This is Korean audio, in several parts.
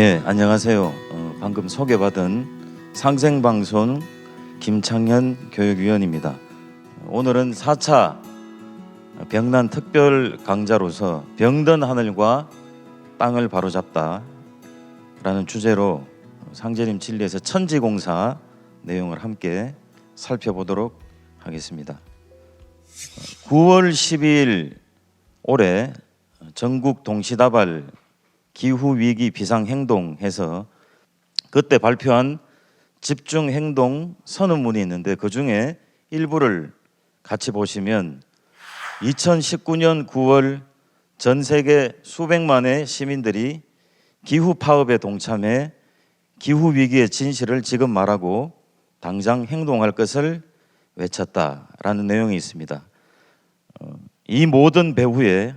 예, 안녕하세요. 방금 소개받은 상생방송 김창현 교육위원입니다. 오늘은 4차 병난 특별 강좌로서 병든 하늘과 땅을 바로잡다 라는 주제로 상제님 진리에서 천지공사 내용을 함께 살펴보도록 하겠습니다. 9월 12일 올해 전국 동시다발 기후위기 비상행동해서 그때 발표한 집중행동 선언문이 있는데 그 중에 일부를 같이 보시면 2019년 9월 전 세계 수백만의 시민들이 기후 파업에 동참해 기후위기의 진실을 지금 말하고 당장 행동할 것을 외쳤다라는 내용이 있습니다. 이 모든 배후에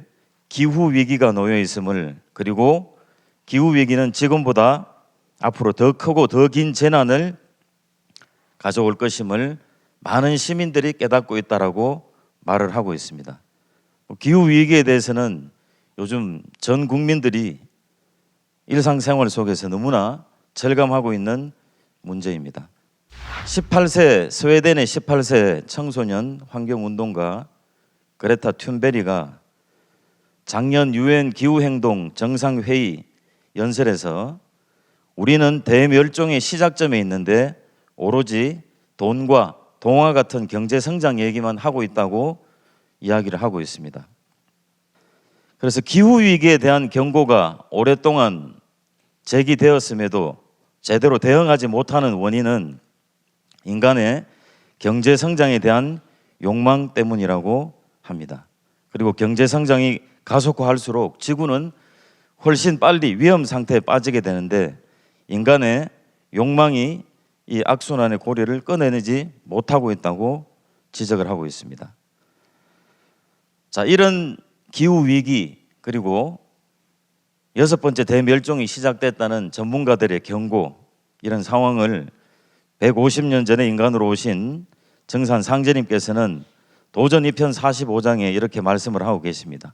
기후위기가 놓여 있음을, 그리고 기후위기는 지금보다 앞으로 더 크고 더 긴 재난을 가져올 것임을 많은 시민들이 깨닫고 있다라고 말을 하고 있습니다. 기후위기에 대해서는 요즘 전 국민들이 일상생활 속에서 너무나 절감하고 있는 문제입니다. 18세 스웨덴의 18세 청소년 환경운동가 그레타 툰베리가 작년 유엔 기후행동 정상회의 연설에서 우리는 대멸종의 시작점에 있는데 오로지 돈과 동화 같은 경제성장 얘기만 하고 있다고 이야기를 하고 있습니다. 그래서 기후위기에 대한 경고가 오랫동안 제기되었음에도 제대로 대응하지 못하는 원인은 인간의 경제성장에 대한 욕망 때문이라고 합니다. 그리고 경제성장이 가속화할수록 지구는 훨씬 빨리 위험 상태에 빠지게 되는데 인간의 욕망이 이 악순환의 고리를 꺼내내지 못하고 있다고 지적을 하고 있습니다. 자, 이런 기후위기 그리고 6번째 대멸종이 시작됐다는 전문가들의 경고, 이런 상황을 150년 전에 인간으로 오신 정산 상제님께서는 도전 2편 45장에 이렇게 말씀을 하고 계십니다.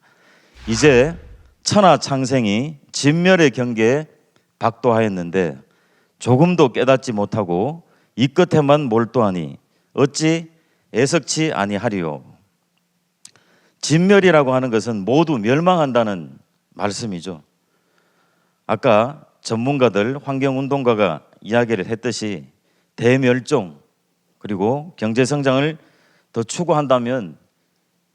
이제 천하창생이 진멸의 경계에 박도하였는데 조금도 깨닫지 못하고 이 끝에만 몰두하니 어찌 애석치 아니하리요. 진멸이라고 하는 것은 모두 멸망한다는 말씀이죠. 아까 전문가들, 환경운동가가 이야기를 했듯이 대멸종 그리고 경제성장을 더 추구한다면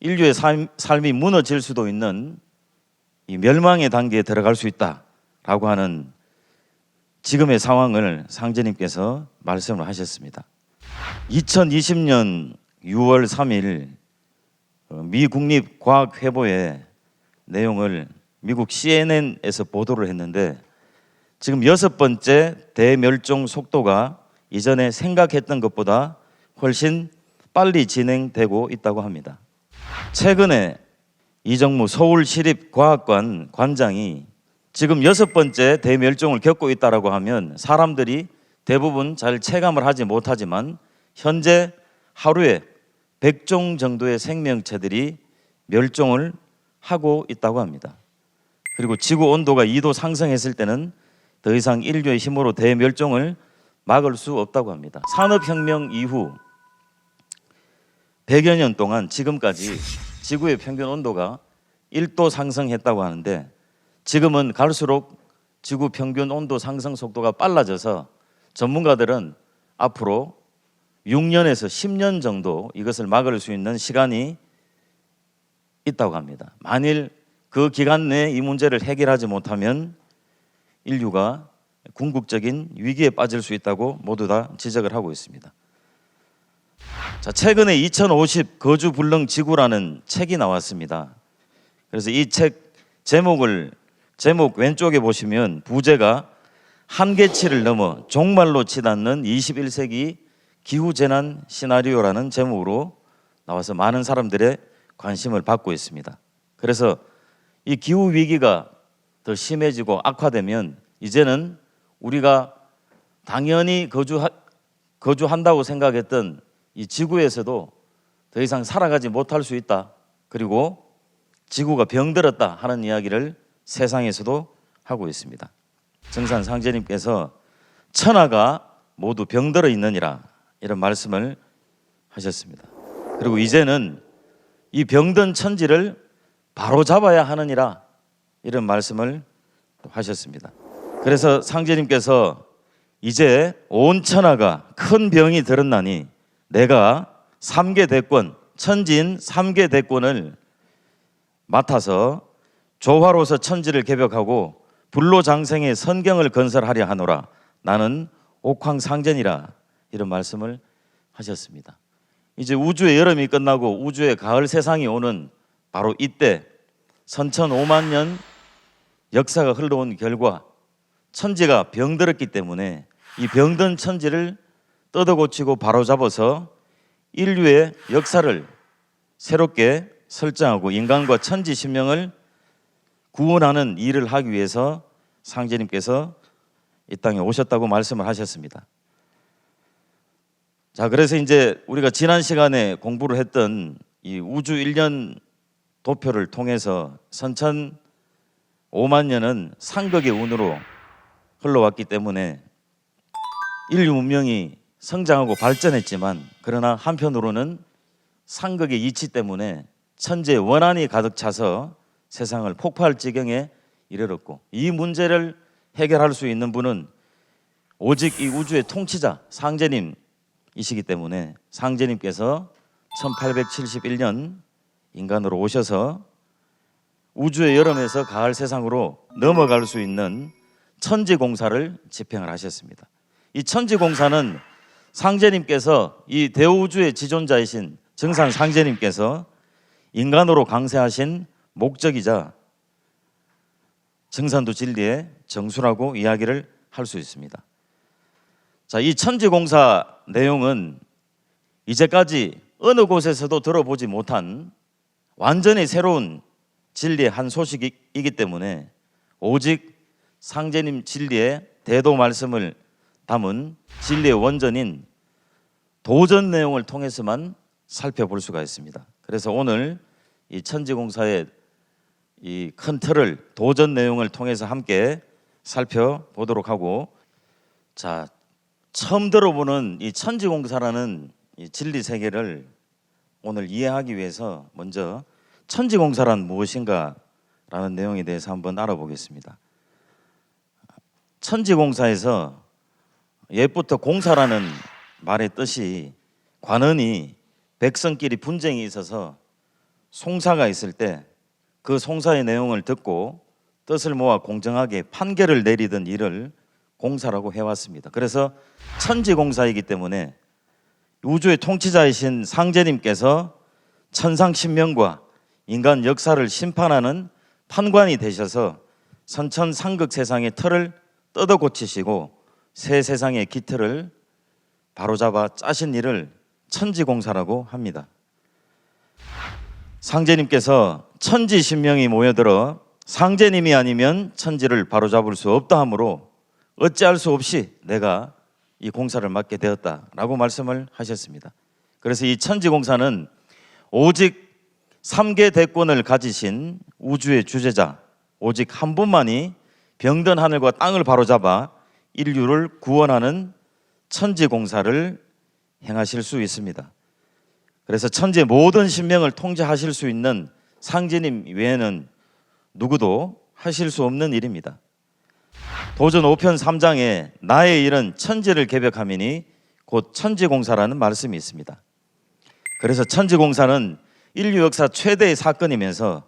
인류의 삶이 무너질 수도 있는 이 멸망의 단계에 들어갈 수 있다라고 하는 지금의 상황을 상제님께서 말씀을 하셨습니다. 2020년 6월 3일 미 국립과학회보의 내용을 미국 CNN에서 보도를 했는데 지금 6번째 대멸종 속도가 이전에 생각했던 것보다 훨씬 빨리 진행되고 있다고 합니다. 최근에 이정무 서울시립과학관 관장이 지금 6번째 대멸종을 겪고 있다고 하면 사람들이 대부분 잘 체감을 하지 못하지만 현재 하루에 100종 정도의 생명체들이 멸종을 하고 있다고 합니다. 그리고 지구 온도가 2도 상승했을 때는 더 이상 인류의 힘으로 대멸종을 막을 수 없다고 합니다. 산업혁명 이후 100여 년 동안 지금까지 지구의 평균 온도가 1도 상승했다고 하는데 지금은 갈수록 지구 평균 온도 상승 속도가 빨라져서 전문가들은 앞으로 6년에서 10년 정도 이것을 막을 수 있는 시간이 있다고 합니다. 만일 그 기간 내에 이 문제를 해결하지 못하면 인류가 궁극적인 위기에 빠질 수 있다고 모두 다 지적을 하고 있습니다. 자, 최근에 2050 거주불능 지구라는 책이 나왔습니다. 그래서 이 책 제목 왼쪽에 보시면 부제가 한계치를 넘어 종말로 치닫는 21세기 기후재난 시나리오라는 제목으로 나와서 많은 사람들의 관심을 받고 있습니다. 그래서 이 기후위기가 더 심해지고 악화되면 이제는 우리가 당연히 거주한다고 생각했던 이 지구에서도 더 이상 살아가지 못할 수 있다. 그리고 지구가 병들었다 하는 이야기를 세상에서도 하고 있습니다. 정산 상제님께서 천하가 모두 병들어 있느니라 이런 말씀을 하셨습니다. 그리고 이제는 이 병든 천지를 바로 잡아야 하느니라 이런 말씀을 하셨습니다. 그래서 상제님께서 이제 온 천하가 큰 병이 들었나니 내가 3개 대권, 천지인 3개 대권을 맡아서 조화로서 천지를 개벽하고 불로장생의 선경을 건설하려 하노라. 나는 옥황상제니라 이런 말씀을 하셨습니다. 이제 우주의 여름이 끝나고 우주의 가을 세상이 오는 바로 이때 선천 5만 년 역사가 흘러온 결과 천지가 병들었기 때문에 이 병든 천지를 뜯어고치고 바로잡아서 인류의 역사를 새롭게 설정하고 인간과 천지 신명을 구원하는 일을 하기 위해서 상제님께서 이 땅에 오셨다고 말씀을 하셨습니다. 자, 그래서 이제 우리가 지난 시간에 공부를 했던 이 우주 1년 도표를 통해서 선천 5만 년은 상극의 운으로 흘러왔기 때문에 인류 문명이 성장하고 발전했지만 그러나 한편으로는 상극의 이치 때문에 천지에 원한이 가득 차서 세상을 폭파할 지경에 이르렀고 이 문제를 해결할 수 있는 분은 오직 이 우주의 통치자 상제님이시기 때문에 상제님께서 1871년 인간으로 오셔서 우주의 여름에서 가을 세상으로 넘어갈 수 있는 천지공사를 집행을 하셨습니다. 이 천지공사는 상제님께서 이 대우주의 지존자이신 정산 상제님께서 인간으로 강세하신 목적이자 정산도 진리의 정수라고 이야기를 할 수 있습니다. 자, 이 천지공사 내용은 이제까지 어느 곳에서도 들어보지 못한 완전히 새로운 진리의 한 소식이기 때문에 오직 상제님 진리의 대도 말씀을 담은 진리의 원전인 도전 내용을 통해서만 살펴볼 수가 있습니다. 그래서 오늘 이 천지공사의 이 큰 틀을 도전 내용을 통해서 함께 살펴보도록 하고, 자, 처음 들어보는 이 천지공사라는 이 진리 세계를 오늘 이해하기 위해서 먼저 천지공사란 무엇인가 라는 내용에 대해서 한번 알아보겠습니다. 천지공사에서 옛부터 공사라는 말의 뜻이 관원이 백성끼리 분쟁이 있어서 송사가 있을 때 그 송사의 내용을 듣고 뜻을 모아 공정하게 판결을 내리던 일을 공사라고 해왔습니다. 그래서 천지공사이기 때문에 우주의 통치자이신 상제님께서 천상신명과 인간 역사를 심판하는 판관이 되셔서 선천상극 세상의 틀을 뜯어 고치시고 새 세상의 기틀을 바로잡아 짜신 일을 천지공사라고 합니다. 상제님께서 천지신명이 모여들어 상제님이 아니면 천지를 바로잡을 수 없다 하므로 어찌할 수 없이 내가 이 공사를 맡게 되었다라고 말씀을 하셨습니다. 그래서 이 천지공사는 오직 3개 대권을 가지신 우주의 주제자 오직 한 분만이 병든 하늘과 땅을 바로잡아 인류를 구원하는 천지공사를 행하실 수 있습니다. 그래서 천지의 모든 신명을 통제하실 수 있는 상제님 외에는 누구도 하실 수 없는 일입니다. 도전 5편 3장에 나의 일은 천지를 개벽함이니 곧 천지공사라는 말씀이 있습니다. 그래서 천지공사는 인류 역사 최대의 사건이면서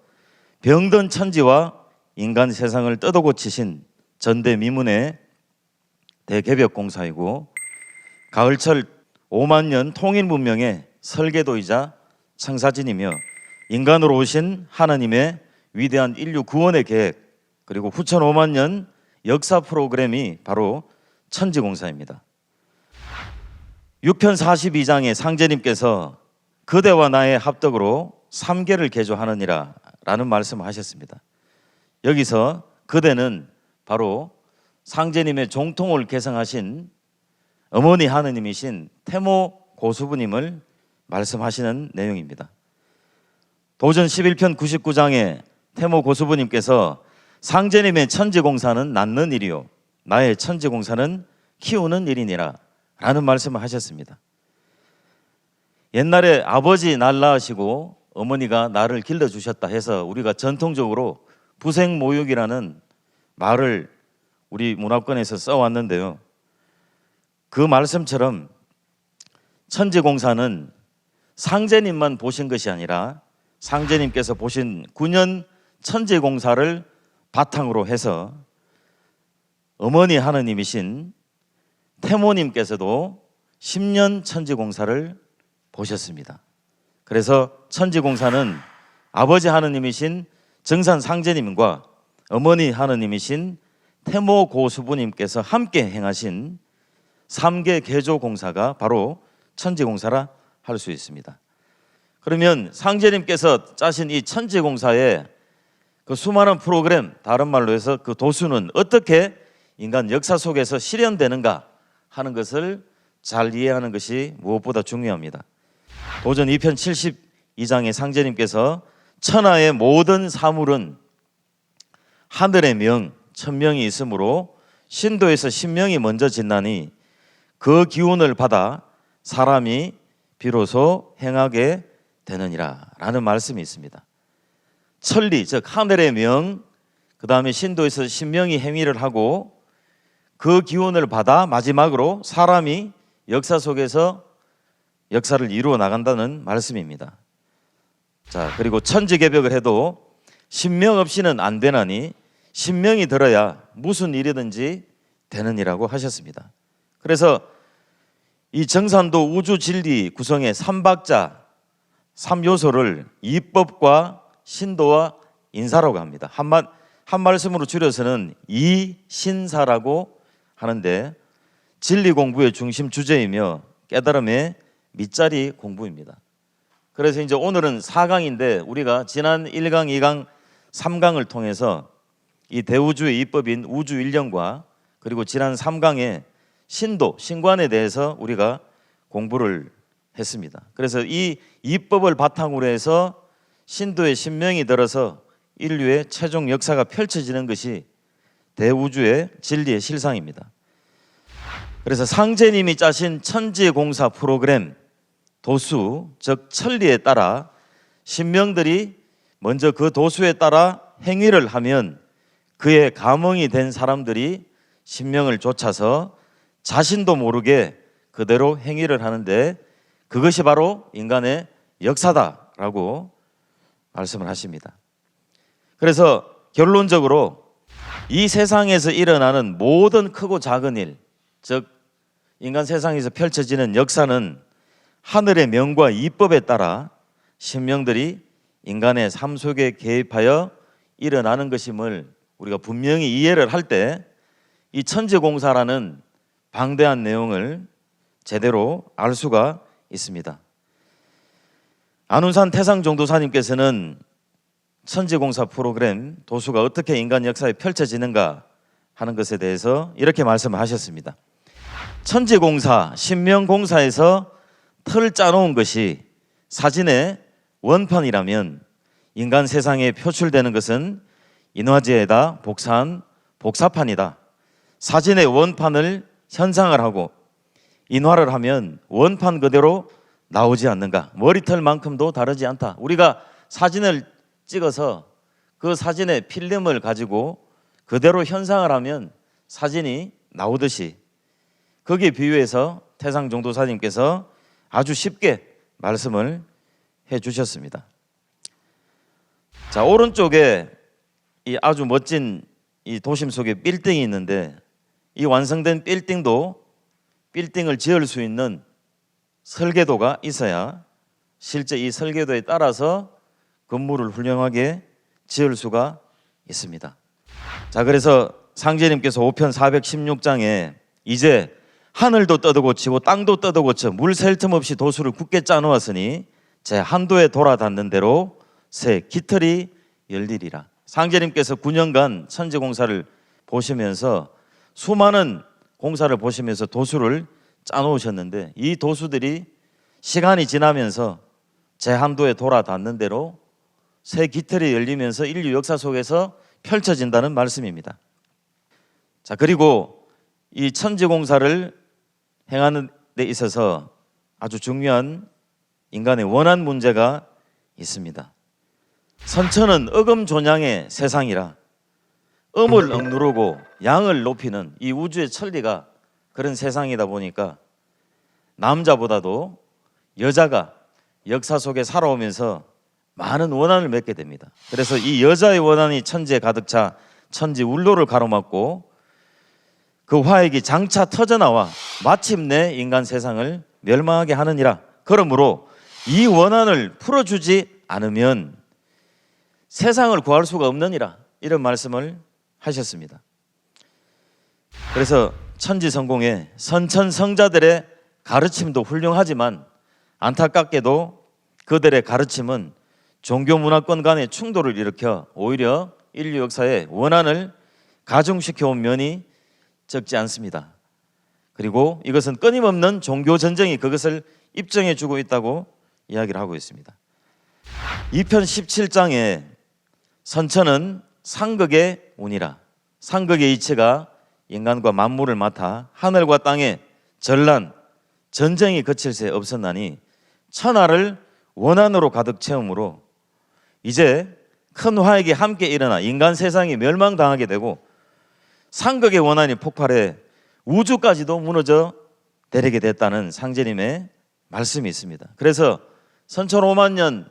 병든 천지와 인간 세상을 뜯어고치신 전대미문의 대개벽공사이고 가을철 5만 년 통일문명의 설계도이자 창사진이며 인간으로 오신 하나님의 위대한 인류 구원의 계획 그리고 후천 5만 년 역사 프로그램이 바로 천지공사입니다. 6편 42장에 상제님께서 그대와 나의 합덕으로 3계를 개조하느니라 라는 말씀을 하셨습니다. 여기서 그대는 바로 상제님의 종통을 개성하신 어머니 하느님이신 태모 고수부님을 말씀하시는 내용입니다. 도전 11편 99장에 태모 고수부님께서 상제님의 천지공사는 낫는 일이요 나의 천지공사는 키우는 일이니라 라는 말씀을 하셨습니다. 옛날에 아버지 날 낳으시고 어머니가 나를 길러주셨다 해서 우리가 전통적으로 부생모육이라는 말을 우리 문화권에서 써왔는데요. 그 말씀처럼 천지공사는 상제님만 보신 것이 아니라 상제님께서 보신 9년 천지공사를 바탕으로 해서 어머니 하느님이신 태모님께서도 10년 천지공사를 보셨습니다. 그래서 천지공사는 아버지 하느님이신 정산 상제님과 어머니 하느님이신 태모 고수부님께서 함께 행하신 3개 개조공사가 바로 천지공사라 할 수 있습니다. 그러면 상제님께서 짜신 이 천지공사의 그 수많은 프로그램, 다른 말로 해서 그 도수는 어떻게 인간 역사 속에서 실현되는가 하는 것을 잘 이해하는 것이 무엇보다 중요합니다. 도전 2편 72장의 상제님께서 천하의 모든 사물은 하늘의 명, 천명이 있으므로 신도에서 신명이 먼저 짓나니 그 기운을 받아 사람이 비로소 행하게 되느니라 라는 말씀이 있습니다. 천리, 즉 하늘의 명, 그 다음에 신도에서 신명이 행위를 하고 그 기운을 받아 마지막으로 사람이 역사 속에서 역사를 이루어 나간다는 말씀입니다. 자, 그리고 천지개벽을 해도 신명 없이는 안 되나니 신명이 들어야 무슨 일이든지 되느니라고 하셨습니다. 그래서 이 정산도 우주 진리 구성의 삼박자, 3요소를 이법과 신도와 인사라고 합니다. 한 말씀으로 줄여서는 이신사라고 하는데 진리 공부의 중심 주제이며 깨달음의 밑자리 공부입니다. 그래서 이제 오늘은 4강인데 우리가 지난 1강, 2강, 3강을 통해서 이 대우주의 이법인 우주일령과 그리고 지난 3강의 신도, 신관에 대해서 우리가 공부를 했습니다. 그래서 이 이법을 바탕으로 해서 신도의 신명이 들어서 인류의 최종 역사가 펼쳐지는 것이 대우주의 진리의 실상입니다. 그래서 상제님이 짜신 천지공사 프로그램 도수, 즉 천리에 따라 신명들이 먼저 그 도수에 따라 행위를 하면 그의 감흥이 된 사람들이 신명을 좇아서 자신도 모르게 그대로 행위를 하는데 그것이 바로 인간의 역사다라고 말씀을 하십니다. 그래서 결론적으로 이 세상에서 일어나는 모든 크고 작은 일, 즉 인간 세상에서 펼쳐지는 역사는 하늘의 명과 이법에 따라 신명들이 인간의 삶 속에 개입하여 일어나는 것임을 우리가 분명히 이해를 할 때 이 천지공사라는 방대한 내용을 제대로 알 수가 있습니다. 안운산 태상종도사님께서는 천지공사 프로그램 도수가 어떻게 인간 역사에 펼쳐지는가 하는 것에 대해서 이렇게 말씀을 하셨습니다. 천지공사, 신명공사에서 틀을 짜놓은 것이 사진의 원판이라면 인간 세상에 표출되는 것은 인화지에다 복사한 복사판이다. 사진의 원판을 현상을 하고 인화를 하면 원판 그대로 나오지 않는가? 머리털만큼도 다르지 않다. 우리가 사진을 찍어서 그 사진의 필름을 가지고 그대로 현상을 하면 사진이 나오듯이 거기에 비유해서 태상종도사님께서 아주 쉽게 말씀을 해 주셨습니다. 자, 오른쪽에 이 아주 멋진 이 도심 속에 빌딩이 있는데 이 완성된 빌딩을 지을 수 있는 설계도가 있어야 실제 이 설계도에 따라서 건물을 훌륭하게 지을 수가 있습니다. 자, 그래서 상제님께서 5편 416장에 이제 하늘도 떠도고치고 땅도 떠도고쳐 물 셀 틈 없이 도수를 굳게 짜놓았으니 제 한도에 돌아닿는 대로 새 깃털이 열리리라. 상제님께서 9년간 천지공사를 보시면서 수많은 공사를 보시면서 도수를 짜놓으셨는데 이 도수들이 시간이 지나면서 제 한도에 돌아닿는 대로 새 깃털이 열리면서 인류 역사 속에서 펼쳐진다는 말씀입니다. 자, 그리고 이 천지공사를 행하는 데 있어서 아주 중요한 인간의 원한 문제가 있습니다. 선천은 어금존양의 세상이라 음을 억누르고 양을 높이는 이 우주의 천리가 그런 세상이다 보니까 남자보다도 여자가 역사 속에 살아오면서 많은 원한을 맺게 됩니다. 그래서 이 여자의 원한이 천지에 가득 차 천지 울로를 가로막고 그 화액이 장차 터져나와 마침내 인간 세상을 멸망하게 하느니라. 그러므로 이 원한을 풀어주지 않으면 세상을 구할 수가 없느니라, 이런 말씀을 하셨습니다. 그래서 천지성공의 선천성자들의 가르침도 훌륭하지만 안타깝게도 그들의 가르침은 종교 문화권 간의 충돌을 일으켜 오히려 인류 역사의 원한을 가중시켜 온 면이 적지 않습니다. 그리고 이것은 끊임없는 종교 전쟁이 그것을 입증해 주고 있다고 이야기를 하고 있습니다. 2편 17장에 선천은 상극의 운이라, 상극의 이치가 인간과 만물을 맡아 하늘과 땅에 전란, 전쟁이 거칠 새 없었나니 천하를 원한으로 가득 채우므로 이제 큰 화액이 함께 일어나 인간 세상이 멸망당하게 되고 상극의 원한이 폭발해 우주까지도 무너져 내리게 됐다는 상제님의 말씀이 있습니다. 그래서 선천 5만 년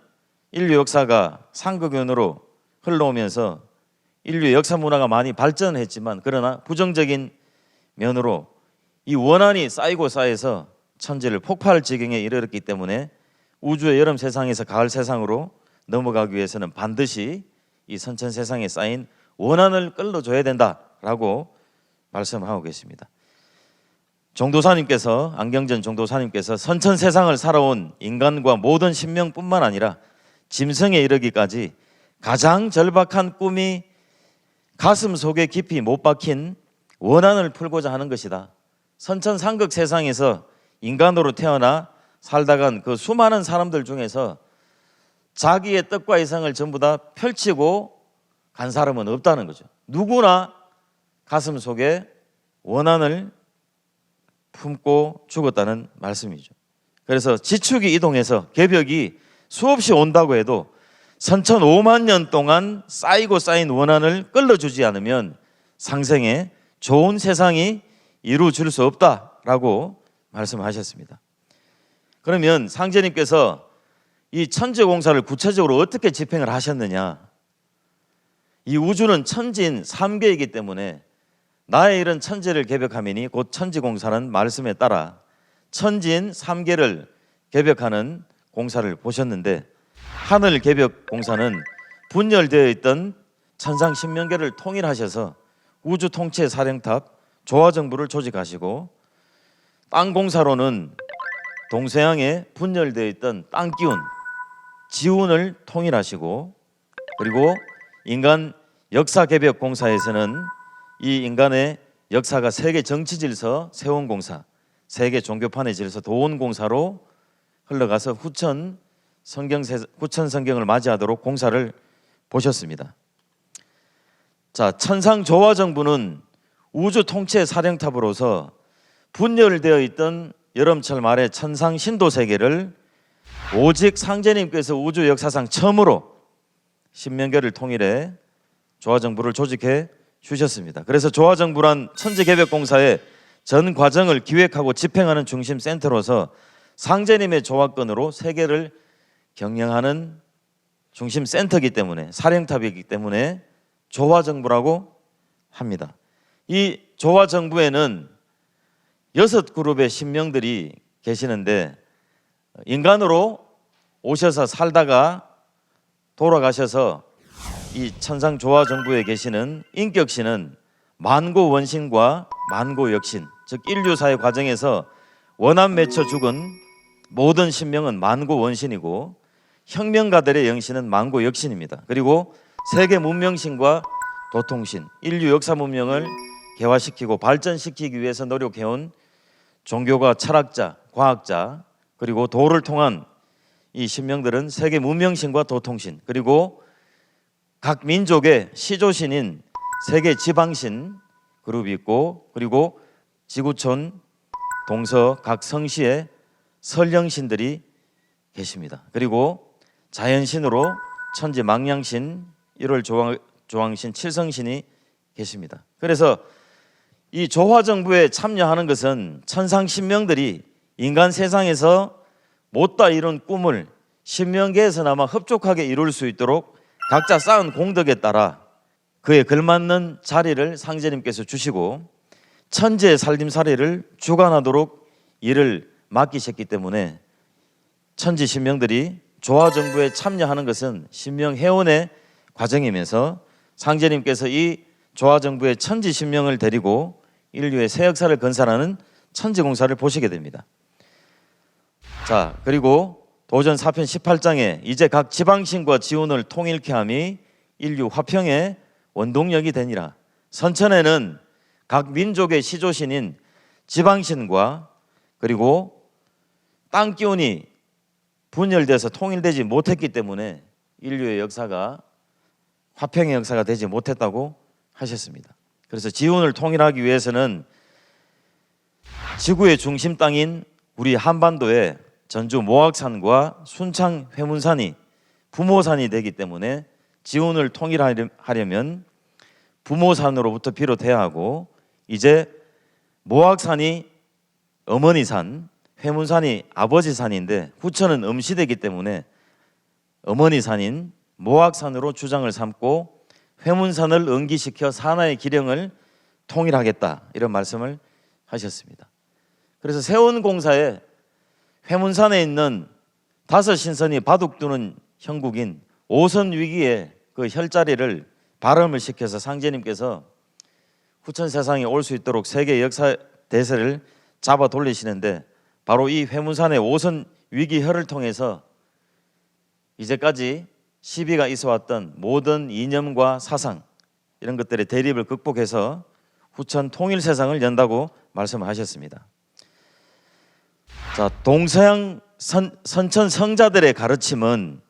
인류 역사가 상극운으로 흘러오면서 인류의 역사 문화가 많이 발전했지만 그러나 부정적인 면으로 이 원한이 쌓이고 쌓여서 천지를 폭발 지경에 이르렀기 때문에 우주의 여름 세상에서 가을 세상으로 넘어가기 위해서는 반드시 이 선천 세상에 쌓인 원한을 끌어줘야 된다라고 말씀하고 계십니다. 종도사님께서, 안경전 종도사님께서 선천 세상을 살아온 인간과 모든 신명뿐만 아니라 짐승에 이르기까지 가장 절박한 꿈이 가슴 속에 깊이 못 박힌 원한을 풀고자 하는 것이다. 선천 상극 세상에서 인간으로 태어나 살다간 그 수많은 사람들 중에서 자기의 뜻과 이상을 전부 다 펼치고 간 사람은 없다는 거죠. 누구나 가슴 속에 원한을 품고 죽었다는 말씀이죠. 그래서 지축이 이동해서 개벽이 수없이 온다고 해도 선천 5만 년 동안 쌓이고 쌓인 원한을 끌어주지 않으면 상생에 좋은 세상이 이루어질 수 없다라고 말씀하셨습니다. 그러면 상제님께서 이 천지공사를 구체적으로 어떻게 집행을 하셨느냐? 이 우주는 천지인 3계이기 때문에 나의 일은 천지를 개벽하미니 곧 천지공사는 말씀에 따라 천지인 3계를 개벽하는 공사를 보셨는데, 하늘 개벽 공사는 분열되어 있던 천상 신명계를 통일하셔서 우주 통치의 사령탑 조화정부를 조직하시고, 땅 공사로는 동서양에 분열되어 있던 땅 기운 지운을 통일하시고, 그리고 인간 역사 개벽 공사에서는 이 인간의 역사가 세계 정치 질서 세운 공사, 세계 종교판의 질서 도원 공사로 흘러가서 후천 성경을 맞이하도록 공사를 보셨습니다. 자, 천상 조화정부는 우주 통치의 사령탑으로서 분열되어 있던 여름철 말의 천상 신도 세계를 오직 상제님께서 우주 역사상 처음으로 신명계를 통일해 조화정부를 조직해 주셨습니다. 그래서 조화정부란 천지개벽공사의 전 과정을 기획하고 집행하는 중심 센터로서 상제님의 조화권으로 세계를 경영하는 중심 센터이기 때문에, 사령탑이기 때문에 조화정부라고 합니다. 이 조화정부에는 6그룹의 신명들이 계시는데, 인간으로 오셔서 살다가 돌아가셔서 이 천상 조화정부에 계시는 인격신은 만고원신과 만고역신, 즉 인류사의 과정에서 원한 맺혀 죽은 모든 신명은 만고원신이고, 혁명가들의 영신은 만고역신입니다. 그리고 세계 문명신과 도통신, 인류 역사 문명을 개화시키고 발전시키기 위해서 노력해온 종교가 철학자, 과학자, 그리고 도를 통한 이 신명들은 세계 문명신과 도통신, 그리고 각 민족의 시조신인 세계 지방신 그룹이 있고, 그리고 지구촌, 동서 각 성시에 설령신들이 계십니다. 그리고 자연신으로 천지 망량신, 1월 조왕신, 칠성신이 계십니다. 그래서 이 조화정부에 참여하는 것은 천상 신명들이 인간 세상에서 못다 이룬 꿈을 신명계에서나마 흡족하게 이룰 수 있도록 각자 쌓은 공덕에 따라 그에 걸맞는 자리를 상제님께서 주시고 천지의 살림살이를 주관하도록 일을 맡기셨기 때문에 천지 신명들이 조화정부에 참여하는 것은 신명회원의 과정이면서 상제님께서 이 조화정부의 천지 신명을 데리고 인류의 새 역사를 건설하는 천지공사를 보시게 됩니다. 자, 그리고 도전 4편 18장에 이제 각 지방신과 지훈을 통일케 함이 인류 화평의 원동력이 되니라. 선천에는 각 민족의 시조신인 지방신과 그리고 땅 기운이 분열돼서 통일되지 못했기 때문에 인류의 역사가 화평의 역사가 되지 못했다고 하셨습니다. 그래서 지훈을 통일하기 위해서는 지구의 중심 땅인 우리 한반도에 전주 모악산과 순창 회문산이 부모산이 되기 때문에 지훈을 통일하려면 부모산으로부터 비롯해야 하고 이제 모악산이 어머니산, 회문산이 아버지산인데 후천은 음시되기 때문에 어머니산인 모악산으로 주장을 삼고 회문산을 응기시켜 산하의 기령을 통일하겠다 이런 말씀을 하셨습니다. 그래서 세운공사에 회문산에 있는 5신선이 바둑두는 형국인 오선위기의 그 혈자리를 발음을 시켜서 상제님께서 후천 세상에 올 수 있도록 세계 역사 대세를 잡아 돌리시는데 바로 이 회문산의 오선위기혈을 통해서 이제까지 시비가 있어왔던 모든 이념과 사상 이런 것들의 대립을 극복해서 후천 통일 세상을 연다고 말씀하셨습니다. 자, 동서양 선천 성자들의 가르침은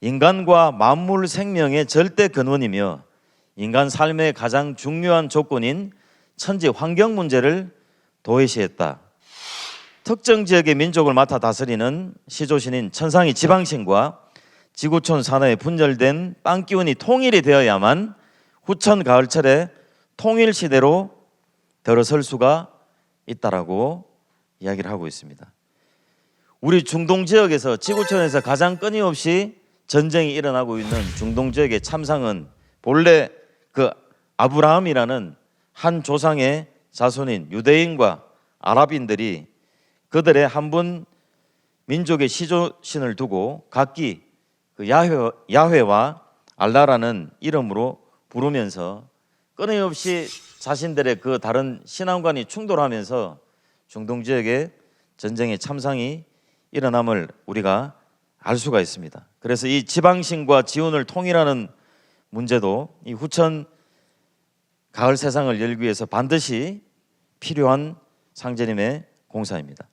인간과 만물 생명의 절대 근원이며 인간 삶의 가장 중요한 조건인 천지 환경 문제를 도외시했다. 특정 지역의 민족을 맡아 다스리는 시조신인 천상의 지방신과 지구촌 산하에 분열된 땅 기운이 통일이 되어야만 후천 가을철에 통일 시대로 들어설 수가 있다라고 이야기를 하고 있습니다. 우리 중동 지역에서 지구촌에서 가장 끊임없이 전쟁이 일어나고 있는 중동 지역의 참상은 본래 그 아브라함이라는 한 조상의 자손인 유대인과 아랍인들이 그들의 한 분 민족의 시조신을 두고 각기 그 야훼와 알라라는 이름으로 부르면서 끊임없이 자신들의 그 다른 신앙관이 충돌하면서 중동 지역에 전쟁의 참상이 일어남을 우리가 알 수가 있습니다. 그래서 이 지방신과 지훈을 통일하는 문제도 이 후천 가을 세상을 열기 위해서 반드시 필요한 상제님의 공사입니다.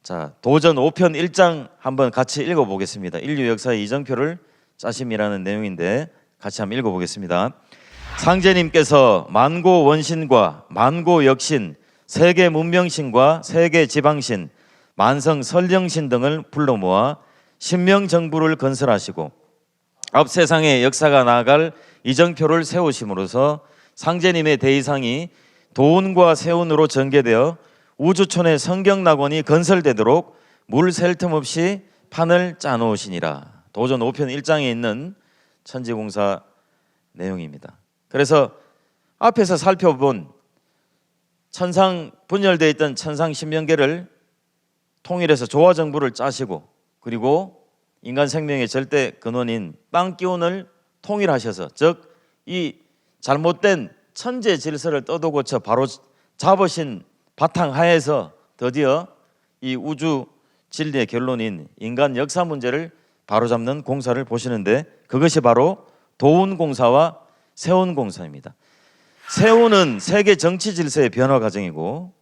자, 도전 5편 1장 한번 같이 읽어보겠습니다. 인류 역사의 이정표를 짜심이라는 내용인데 같이 한번 읽어보겠습니다. 상제님께서 만고 원신과 만고 역신, 세계 문명신과 세계 지방신, 만성 설령신 등을 불러 모아 신명정부를 건설하시고 앞 세상의 역사가 나아갈 이정표를 세우심으로써 상제님의 대의상이 도운과 세운으로 전개되어 우주촌의 성경낙원이 건설되도록 물 셀 틈 없이 판을 짜놓으시니라. 도전 5편 1장에 있는 천지공사 내용입니다. 그래서 앞에서 살펴본 천상 분열되어 있던 천상 신명계를 통일해서 조화정부를 짜시고 그리고 인간 생명의 절대 근원인 땅 기운을 통일하셔서 즉 이 잘못된 천재 질서를 떠도 고쳐 바로 잡으신 바탕 하에서 드디어 이 우주 진리의 결론인 인간 역사 문제를 바로잡는 공사를 보시는데 그것이 바로 도운공사와 세운공사입니다. 세운은 세계 정치 질서의 변화 과정이고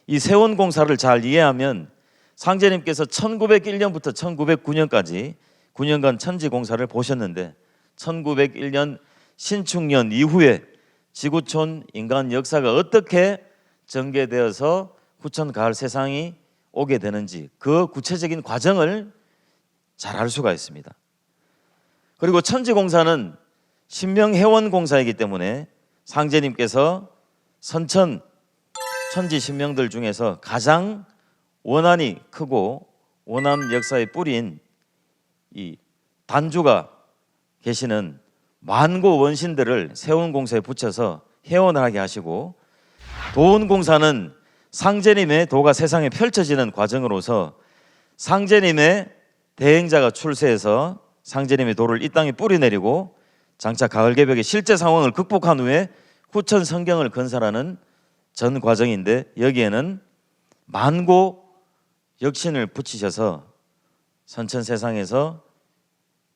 이 세운공사를 잘 이해하면 상제님께서 1901년부터 1909년까지 9년간 천지공사를 보셨는데 1901년 신축년 이후에 지구촌 인간 역사가 어떻게 전개되어서 후천 가을 세상이 오게 되는지 그 구체적인 과정을 잘 알 수가 있습니다. 그리고 천지공사는 신명해원공사이기 때문에 상제님께서 선천 천지 신명들 중에서 가장 원한이 크고 원한 역사의 뿌리인 이 단주가 계시는 만고 원신들을 세운공사에 붙여서 해원을 하게 하시고, 도운공사는 상제님의 도가 세상에 펼쳐지는 과정으로서 상제님의 대행자가 출세해서 상제님의 도를 이 땅에 뿌리내리고 장차 가을개벽의 실제 상황을 극복한 후에 후천 성경을 건설하는 전 과정인데, 여기에는 만고 역신을 붙이셔서 선천 세상에서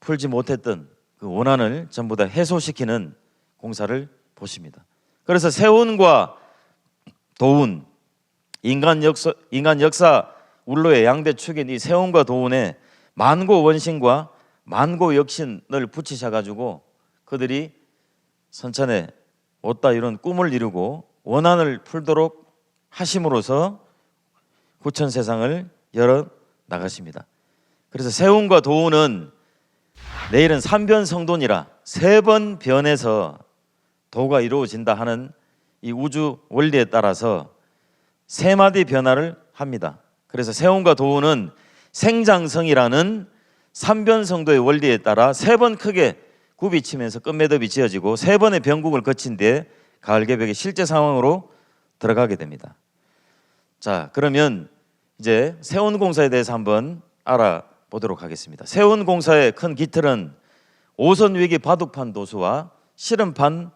풀지 못했던 그 원한을 전부 다 해소시키는 공사를 보십니다. 그래서 세운과 도운, 인간 역사 울로의 양대 축인 이 세운과 도운에 만고 원신과 만고 역신을 붙이셔가지고 그들이 선천에 얻다 이런 꿈을 이루고 원한을 풀도록 하심으로써 후천 세상을 열어 나가십니다. 그래서 세운과 도운은 내일은 삼변성돈이라 세 번 변해서 도가 이루어진다 하는 이 우주 원리에 따라서 세 마디 변화를 합니다. 그래서 세운과 도운은 생장성이라는 삼변성도의 원리에 따라 세 번 크게 굽이치면서 끝매듭이 지어지고 세 번의 변국을 거친 뒤에 가을개벽의 실제 상황으로 들어가게 됩니다. 자, 그러면 이제 세운공사에 대해서 한번 알아보도록 하겠습니다. 세운공사의 큰 기틀은 오선위기 바둑판 도수와 실험판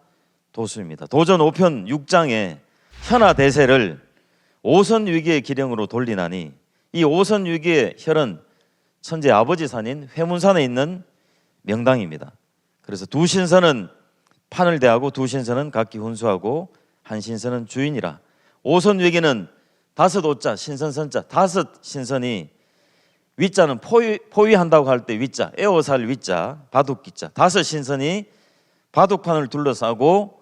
도수입니다. 도전 5편 6장에 현하대세를 오선위기의 기령으로 돌리나니 이 오선위기의 혈은 천재 아버지 산인 회문산에 있는 명당입니다. 그래서 두 신선은 판을 대하고 두 신선은 각기 훈수하고 한 신선은 주인이라. 오선위기는 다섯 오자 신선선자 다섯 신선이, 위자는 포위한다고 할 때 위자, 에워살 위자, 바둑기자, 다섯 신선이 바둑판을 둘러싸고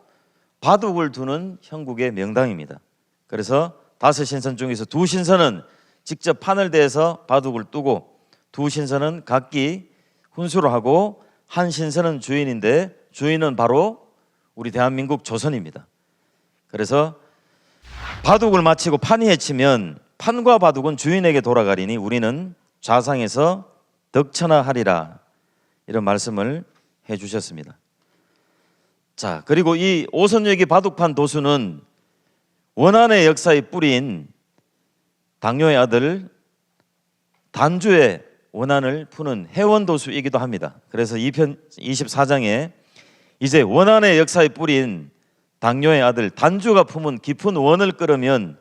바둑을 두는 형국의 명당입니다. 그래서 다섯 신선 중에서 두 신선은 직접 판을 대서 바둑을 두고 두 신선은 각기 훈수를 하고 한 신선은 주인인데, 주인은 바로 우리 대한민국 조선입니다. 그래서 바둑을 마치고 판이 해치면 판과 바둑은 주인에게 돌아가리니 우리는 좌상에서 덕천하하리라, 이런 말씀을 해주셨습니다. 자, 그리고 이 오선위기 바둑판 도수는 원한의 역사의 뿌리인 당뇨의 아들 단주의 원한을 푸는 해원도수이기도 합니다. 그래서 2편 24장에 이제 원한의 역사의 뿌리인 당뇨의 아들 단주가 품은 깊은 원을 끌으면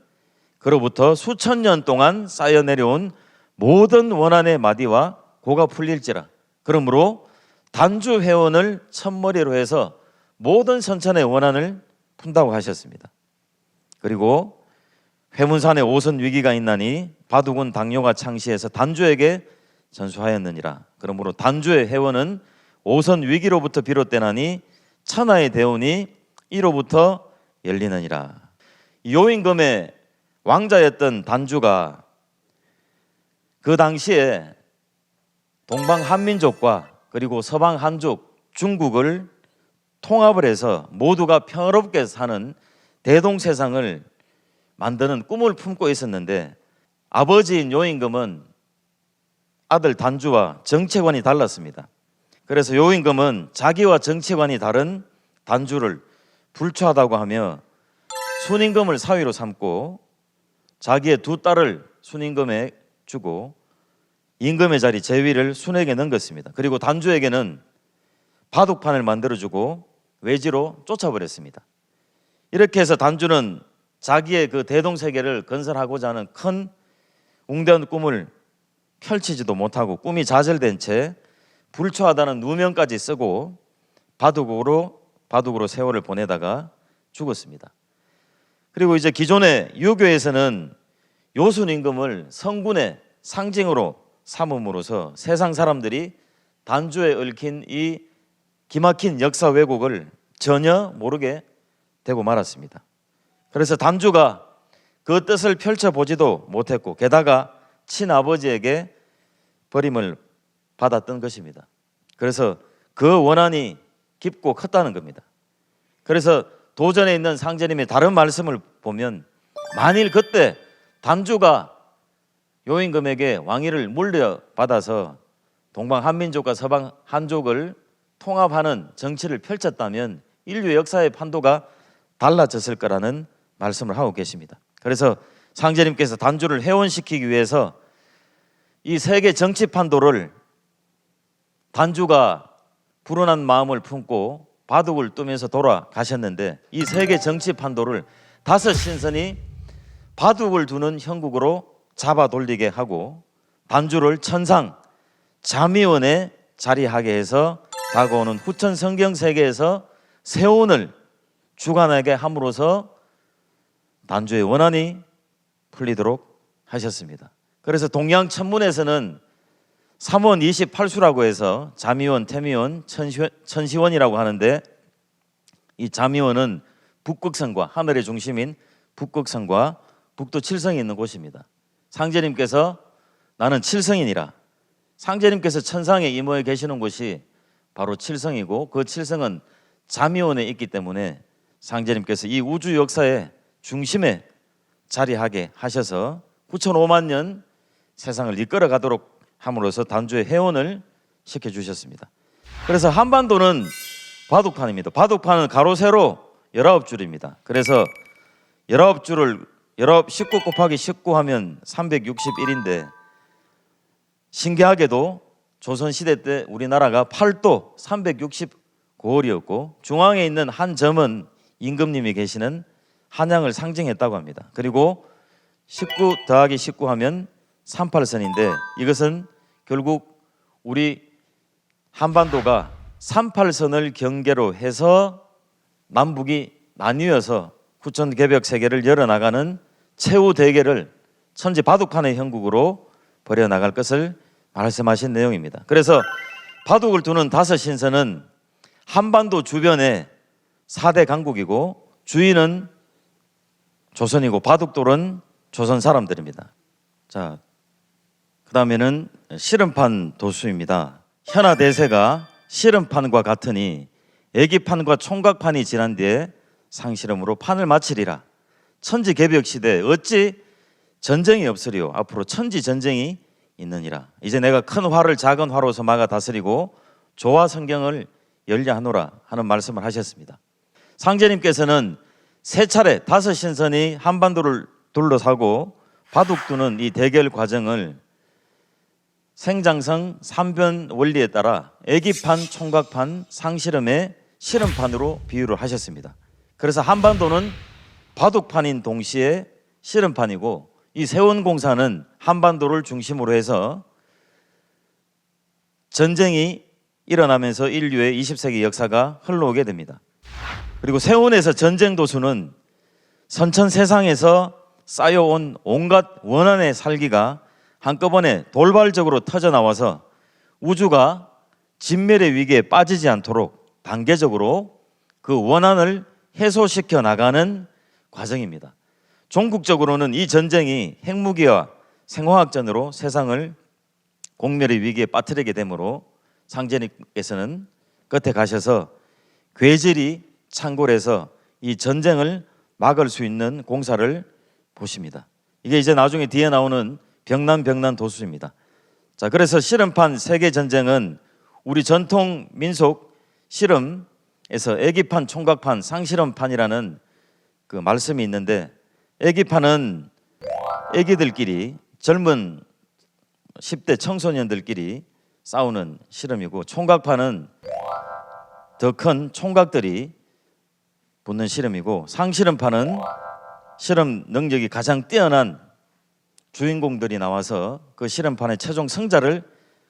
그로부터 수천 년 동안 쌓여 내려온 모든 원한의 마디와 고가 풀릴지라. 그러므로 단주 회원을 첫머리로 해서 모든 선천의 원한을 푼다고 하셨습니다. 그리고 회문산에 오선 위기가 있나니 바둑은 당뇨가 창시해서 단주에게 전수하였느니라. 그러므로 단주의 회원은 오선 위기로부터 비롯되나니 천하의 대운이 이로부터 열리느니라. 요임금의 왕자였던 단주가 그 당시에 동방 한민족과 그리고 서방 한족 중국을 통합을 해서 모두가 평화롭게 사는 대동세상을 만드는 꿈을 품고 있었는데, 아버지인 요임금은 아들 단주와 정체관이 달랐습니다. 그래서 요임금은 자기와 정체관이 다른 단주를 불초하다고 하며 순임금을 사위로 삼고 자기의 두 딸을 순임금에 주고 임금의 자리 제위를 순에게 넘겼습니다. 그리고 단주에게는 바둑판을 만들어주고 외지로 쫓아버렸습니다. 이렇게 해서 단주는 자기의 그 대동세계를 건설하고자 하는 큰 웅대한 꿈을 펼치지도 못하고 꿈이 좌절된 채 불초하다는 누명까지 쓰고 바둑으로 세월을 보내다가 죽었습니다. 그리고 이제 기존의 유교에서는 요순 임금을 성군의 상징으로 삼음으로써 세상 사람들이 단주에 얽힌 이 기막힌 역사 왜곡을 전혀 모르게 되고 말았습니다. 그래서 단주가 그 뜻을 펼쳐보지도 못했고 게다가 친아버지에게 버림을 받았던 것입니다. 그래서 그 원한이 깊고 컸다는 겁니다. 그래서 도전에 있는 상제님의 다른 말씀을 보면 만일 그때 단주가 요임금에게 왕위를 물려받아서 동방 한민족과 서방 한족을 통합하는 정치를 펼쳤다면 인류 역사의 판도가 달라졌을 거라는 말씀을 하고 계십니다. 그래서 상제님께서 단주를 해원시키기 위해서 이 세계 정치 판도를 단주가 불온한 마음을 품고 바둑을 두면서 돌아가셨는데 이 세계 정치 판도를 다섯 신선이 바둑을 두는 형국으로 잡아 돌리게 하고 단주를 천상 자미원에 자리하게 해서 다가오는 후천 성경 세계에서 세운을 주관하게 함으로써 단주의 원한이 풀리도록 하셨습니다. 그래서 동양 천문에서는 3원 28수라고 해서 자미원, 태미원, 천시원이라고 하는데 이 자미원은 북극성과 하늘의 중심인 북극성과 북두 칠성이 있는 곳입니다. 상제님께서 나는 칠성이니라. 상제님께서 천상에 임호해 계시는 곳이 바로 칠성이고 그 칠성은 자미원에 있기 때문에 상제님께서 이 우주 역사의 중심에 자리하게 하셔서 9,5만 년 세상을 이끌어 가도록 함으로써 단주의 해원을 시켜주셨습니다. 그래서 한반도는 바둑판입니다. 바둑판은 가로 세로 19줄입니다. 그래서 19줄을 19 곱하기 19 하면 361인데 신기하게도 조선시대 때 우리나라가 팔도 369월이었고 중앙에 있는 한 점은 임금님이 계시는 한양을 상징했다고 합니다. 그리고 19 더하기 19 하면 38선인데 이것은 결국 우리 한반도가 38선을 경계로 해서 남북이 나뉘어서 후천개벽 세계를 열어나가는 최후 대계를 천지 바둑판의 형국으로 벌여나갈 것을 말씀하신 내용입니다. 그래서 바둑을 두는 다섯 신선은 한반도 주변의 4대 강국이고 주인은 조선이고 바둑돌은 조선 사람들입니다. 자, 그 다음에는 실험판 도수입니다. 현하대세가 실험판과 같으니 애기판과 총각판이 지난 뒤에 상실험으로 판을 마치리라. 천지개벽시대 어찌 전쟁이 없으리요. 앞으로 천지전쟁이 있느니라. 이제 내가 큰 화를 작은 화로서 막아 다스리고 조화 성경을 열려하노라 하는 말씀을 하셨습니다. 상제님께서는 세 차례 다섯 신선이 한반도를 둘러싸고 바둑 두는 이 대결 과정을 생장성 삼변 원리에 따라 애기판, 총각판, 상실험의 실험판으로 비유를 하셨습니다. 그래서 한반도는 바둑판인 동시에 실험판이고 이 세원공사는 한반도를 중심으로 해서 전쟁이 일어나면서 인류의 20세기 역사가 흘러오게 됩니다. 그리고 세원에서 전쟁 도수는 선천세상에서 쌓여온 온갖 원한의 살기가 한꺼번에 돌발적으로 터져나와서 우주가 진멸의 위기에 빠지지 않도록 단계적으로 그 원한을 해소시켜 나가는 과정입니다. 종국적으로는 이 전쟁이 핵무기와 생화학전으로 세상을 공멸의 위기에 빠뜨리게 되므로 상제님께서는 끝에 가셔서 괴질이 창궐해서 이 전쟁을 막을 수 있는 공사를 보십니다. 이게 이제 나중에 뒤에 나오는 병난 도수입니다. 자, 그래서 실험판 세계 전쟁은 우리 전통 민속 실험에서 애기판, 총각판, 상실험판이라는 그 말씀이 있는데 애기판은 애기들끼리 젊은 10대 청소년들끼리 싸우는 실험이고 총각판은 더 큰 총각들이 붙는 실험이고 상실험판은 실험 능력이 가장 뛰어난 주인공들이 나와서 그 실험판의 최종 승자를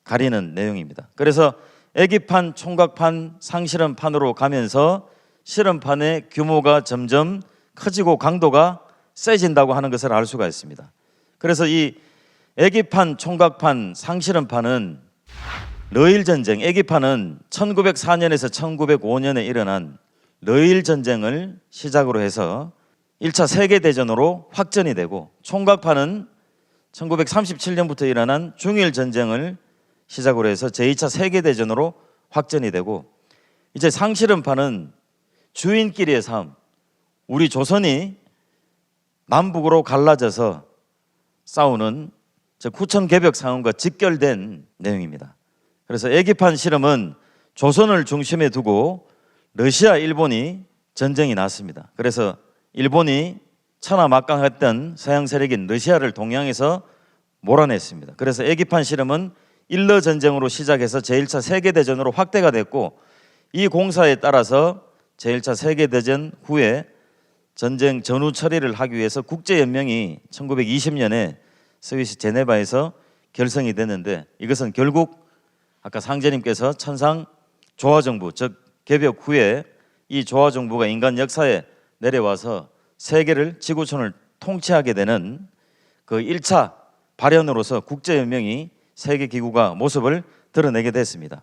가리는 내용입니다. 그래서 애기판, 총각판, 상실험판으로 가면서 실험판의 규모가 점점 커지고 강도가 세진다고 하는 것을 알 수가 있습니다. 그래서 이 애기판, 총각판, 상실험판은 러일 전쟁, 애기판은 1904년에서 1905년에 일어난 러일 전쟁을 시작으로 해서 1차 세계대전으로 확전이 되고, 총각파는 1937년부터 일어난 중일 전쟁을 시작으로 해서 제2차 세계대전으로 확전이 되고, 이제 상실음파는 주인끼리의 싸움, 우리 조선이 남북으로 갈라져서 싸우는 구천개벽 상황과 직결된 내용입니다. 그래서 애기판 실험은 조선을 중심에 두고 러시아, 일본이 전쟁이 났습니다. 그래서 일본이 천하막강했던 서양 세력인 러시아를 동양에서 몰아냈습니다. 그래서 애기판 실험은 일러 전쟁으로 시작해서 제1차 세계대전으로 확대가 됐고, 이 공사에 따라서 제1차 세계대전 후에 전쟁 전후 처리를 하기 위해서 국제연맹이 1920년에 스위스 제네바에서 결성이 됐는데, 이것은 결국 아까 상제님께서 천상 조화정부, 즉 개벽 후에 이 조화정부가 인간 역사에 내려와서 세계를, 지구촌을 통치하게 되는 그 1차 발현으로서 국제연맹이 세계기구가 모습을 드러내게 됐습니다.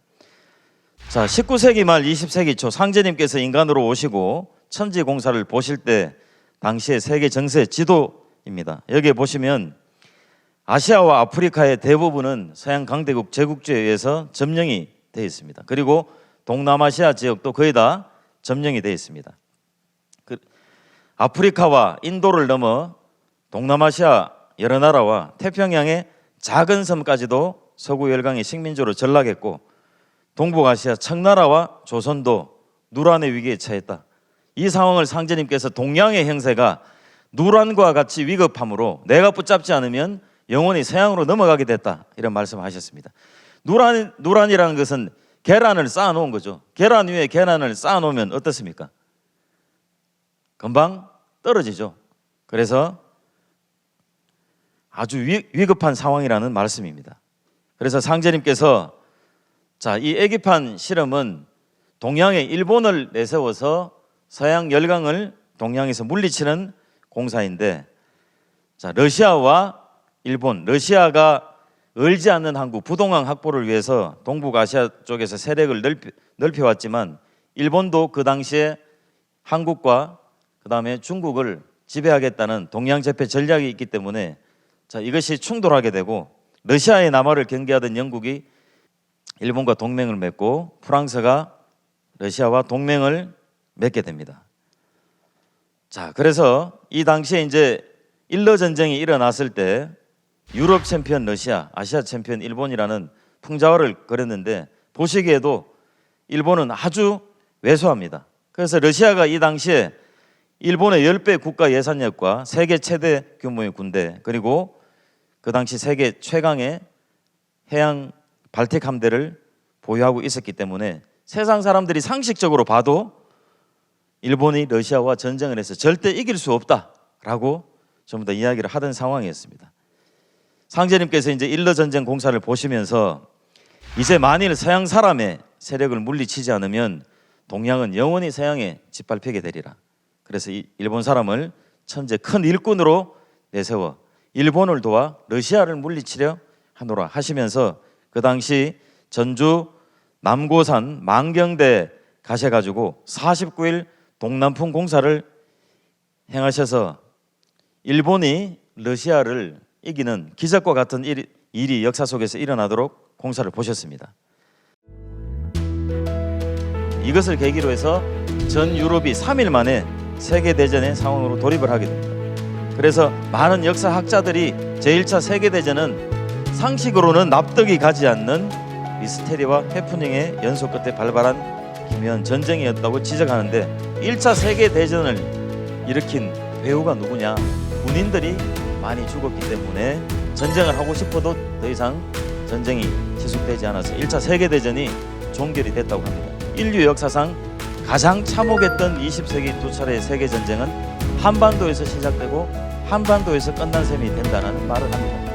자, 19세기 말 20세기 초 상제님께서 인간으로 오시고 천지공사를 보실 때 당시의 세계 정세 지도입니다. 여기에 보시면 아시아와 아프리카의 대부분은 서양 강대국 제국주의에 의해서 점령이 되어 있습니다. 그리고 동남아시아 지역도 거의 다 점령이 되어 있습니다. 아프리카와 인도를 넘어 동남아시아 여러 나라와 태평양의 작은 섬까지도 서구 열강의 식민지로 전락했고, 동북아시아 청나라와 조선도 누란의 위기에 처했다. 이 상황을 상제님께서 동양의 형세가 누란과 같이 위급함으로 내가 붙잡지 않으면 영원히 서양으로 넘어가게 됐다, 이런 말씀하셨습니다. 누란이라는 것은 계란을 쌓아놓은 거죠. 계란 위에 계란을 쌓아놓으면 어떻습니까? 금방 떨어지죠. 그래서 아주 위급한 상황이라는 말씀입니다. 그래서 상제님께서 이 애기판 실험은 동양의 일본을 내세워서 서양 열강을 동양에서 물리치는 공사인데, 러시아와 일본, 러시아가 얼지 않는 항구 부동항 확보를 위해서 동북아시아 쪽에서 세력을 넓혀왔지만, 일본도 그 당시에 한국과 그 다음에 중국을 지배하겠다는 동양제패 전략이 있기 때문에 이것이 충돌하게 되고, 러시아의 남하를 경계하던 영국이 일본과 동맹을 맺고 프랑스가 러시아와 동맹을 맺게 됩니다. 그래서 이 당시에 이제 일러 전쟁이 일어났을 때 유럽 챔피언 러시아, 아시아 챔피언 일본이라는 풍자화를 그렸는데, 보시기에도 일본은 아주 왜소합니다. 그래서 러시아가 이 당시에 일본의 10배 국가 예산력과 세계 최대 규모의 군대, 그리고 그 당시 세계 최강의 해양 발틱 함대를 보유하고 있었기 때문에 세상 사람들이 상식적으로 봐도 일본이 러시아와 전쟁을 해서 절대 이길 수 없다라고 전부 다 이야기를 하던 상황이었습니다. 상제님께서 이제 일러 전쟁 공사를 보시면서 이제 만일 서양 사람의 세력을 물리치지 않으면 동양은 영원히 서양에 짓밟히게 되리라. 그래서 이 일본 사람을 천재 큰 일꾼으로 내세워 일본을 도와 러시아를 물리치려 하노라 하시면서, 그 당시 전주 남고산 망경대 가셔가지고 49일 동남풍 공사를 행하셔서 일본이 러시아를 이기는 기적과 같은 일이 역사 속에서 일어나도록 공사를 보셨습니다. 이것을 계기로 해서 전 유럽이 3일 만에 세계대전의 상황으로 돌입을 하게 됩니다. 그래서 많은 역사학자들이 제1차 세계대전은 상식으로는 납득이 가지 않는 미스테리와 해프닝의 연속 끝에 발발한 기묘한 전쟁이었다고 지적하는데, 1차 세계대전을 일으킨 배우가 누구냐? 군인들이 많이 죽었기 때문에 전쟁을 하고 싶어도 더 이상 전쟁이 지속되지 않아서 1차 세계대전이 종결이 됐다고 합니다. 인류 역사상 가장 참혹했던 20세기 두 차례의 세계전쟁은 한반도에서 시작되고 한반도에서 끝난 셈이 된다는 말을 합니다.